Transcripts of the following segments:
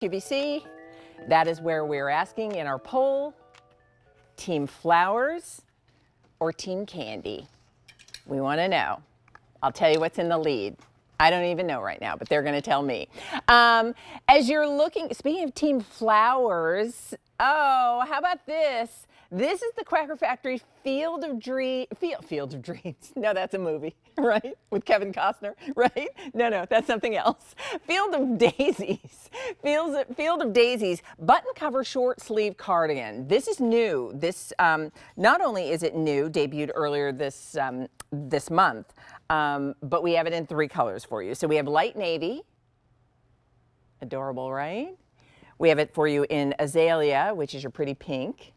QVC. That is where we're asking in our poll, Team Flowers or Team Candy? We want to know. I'll tell you what's in the lead. I don't even know right now, but they're going to tell me. As you're looking, speaking of Team Flowers, oh, how about this? This is the Quacker Factory Field of Dreams. No, that's a movie, right? With Kevin Costner, right? No, that's something else. Field of Daisies. Field of Daisies button cover short sleeve cardigan. This is new. This not only is it new, debuted earlier this month, but we have it in 3 colors for you. So we have light navy, adorable, right? We have it for you in azalea, which is your pretty pink.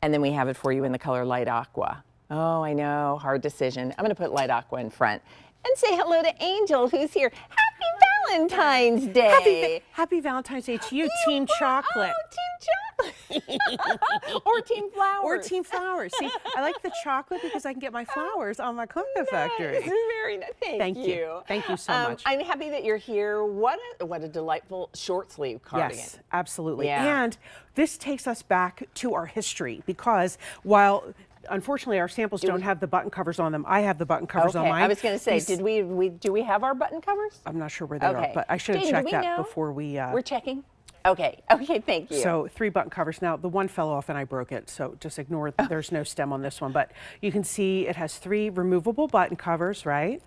And then we have it for you in the color light aqua. Oh, I know, hard decision. I'm gonna put light aqua in front. And say hello to Angel, who's here. Happy Valentine's Day. Happy Valentine's Day to you, Team Chocolate. Oh, Team Chocolate. Or Team Flowers. Or Team Flowers. See, I like the chocolate because I can get my flowers on my Quacker Factory. Very nice. Thank you. Thank you so much. I'm happy that you're here. What a delightful short sleeve cardigan. Yes, absolutely. Yeah. And this takes us back to our history because while unfortunately our samples don't have the button covers on them, I have the button covers on mine. I was going to say, do we have our button covers? I'm not sure where they are, but I should have checked that before we. We're checking. Okay, thank you. So 3 button covers. Now the one fell off and I broke it, so just ignore there's no stem on this one, but you can see it has 3 removable button covers, right?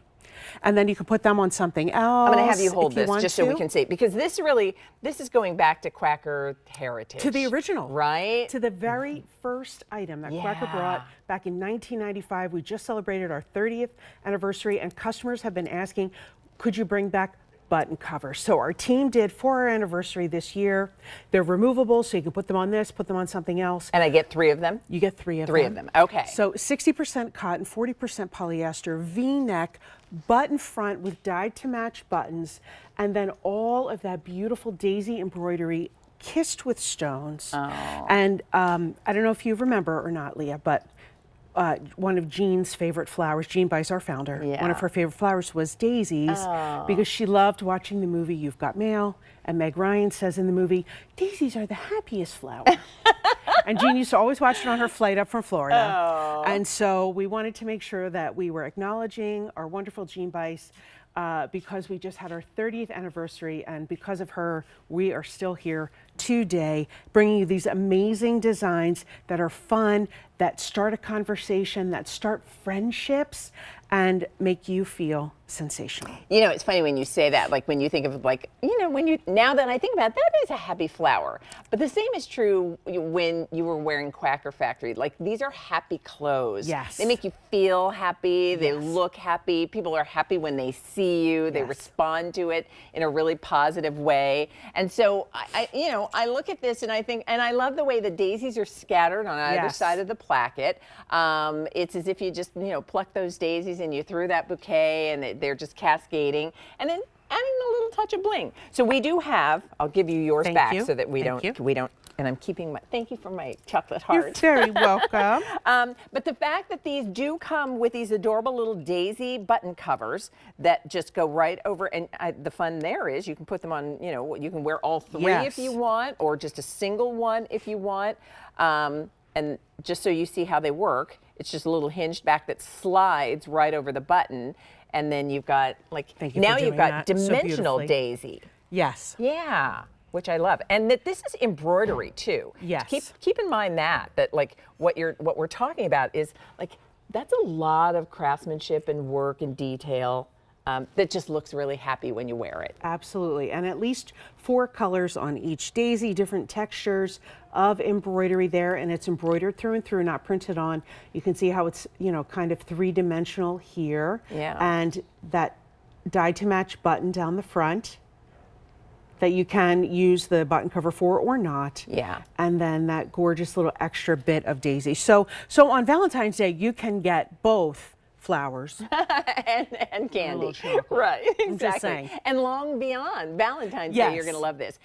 And then you can put them on something else. I'm going to have you hold this just so we can see, because this is going back to Quacker heritage. To the original. Right? To the very first item that Quacker brought back in 1995. We just celebrated our 30th anniversary and customers have been asking, could you bring back button covers? So our team did for our anniversary this year. They're removable, so you can put them on this, put them on something else. And I get 3 of them? You get 3 of them. 3 of them, okay. So 60% cotton, 40% polyester, V-neck, button front with dyed to match buttons, and then all of that beautiful daisy embroidery kissed with stones. Oh. And I don't know if you remember or not, Leah, but one of Jean's favorite flowers, Jean Bice, our founder, one of her favorite flowers was daisies because she loved watching the movie You've Got Mail, and Meg Ryan says in the movie, daisies are the happiest flower. And Jean used to always watch it on her flight up from Florida. Oh. And so we wanted to make sure that we were acknowledging our wonderful Jean Bice because we just had our 30th anniversary, and because of her, we are still here today, bringing you these amazing designs that are fun, that start a conversation, that start friendships, and make you feel sensational. You know, it's funny when you say that, like when you think of now that I think about it, that is a happy flower. But the same is true when you were wearing Quacker Factory. Like, these are happy clothes. Yes. They make you feel happy. They look happy. People are happy when they see you. They respond to it in a really positive way. And so I look at this and I think, and I love the way the daisies are scattered on either side of the placket. It's as if you just, pluck those daisies and you threw that bouquet and they're just cascading, and then adding a little touch of bling. So we do have, I'll give you yours back so that we don't, and I'm keeping thank you for my chocolate heart. You're very welcome. But the fact that these do come with these adorable little daisy button covers that just go right over, and the fun there is you can put them on, you can wear all 3 if you want, or just a single one if you want. And just so you see how they work, it's just a little hinged back that slides right over the button. And then you've got, now you've got dimensional daisy. Yes. Yeah, which I love. And that this is embroidery too. Yes. Keep in mind that what we're talking about is that's a lot of craftsmanship and work and detail. That just looks really happy when you wear it. Absolutely, and at least 4 colors on each daisy, different textures of embroidery there, and it's embroidered through and through, not printed on. You can see how it's, kind of 3-dimensional here. Yeah. And that dyed to match button down the front that you can use the button cover for or not. Yeah. And then that gorgeous little extra bit of daisy. So on Valentine's Day, you can get both flowers and candy, right? Exactly. And long beyond Valentine's Day, you're going to love this.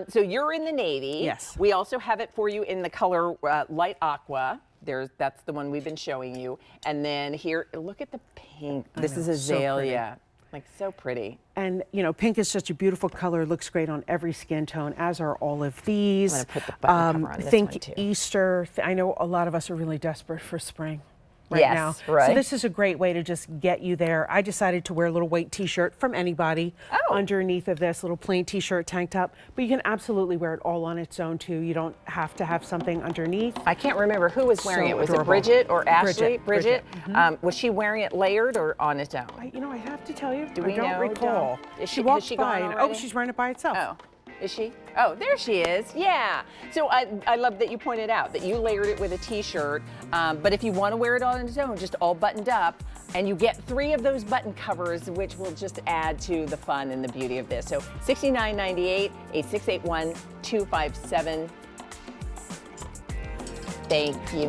So you're in the navy. Yes. We also have it for you in the color light aqua. That's the one we've been showing you. And then here, look at the pink. This is azalea. Like so pretty. And you know, pink is such a beautiful color, looks great on every skin tone, as are all of these. I'm gonna put the button cover on this think one too. Easter. I know a lot of us are really desperate for spring right Yes, now. right. So this is a great way to just get you there. I decided to wear a little white t-shirt from anybody underneath of this little plain t-shirt tank top, but you can absolutely wear it all on its own too. You don't have to have something underneath. I can't remember who was wearing So it. Was adorable. it Bridget or Ashley? Bridget. Was she wearing it layered or on its own? You know, I have to tell you, Do we I don't know? recall. Is She has walked she by gone and already? she's wearing it by itself. Oh, is she? Oh, there she is. Yeah. So I love that you pointed out that you layered it with a t-shirt. But if you want to wear it on its own, just all buttoned up, and you get 3 of those button covers, which will just add to the fun and the beauty of this. So $69.98, 8681-257. Thank you.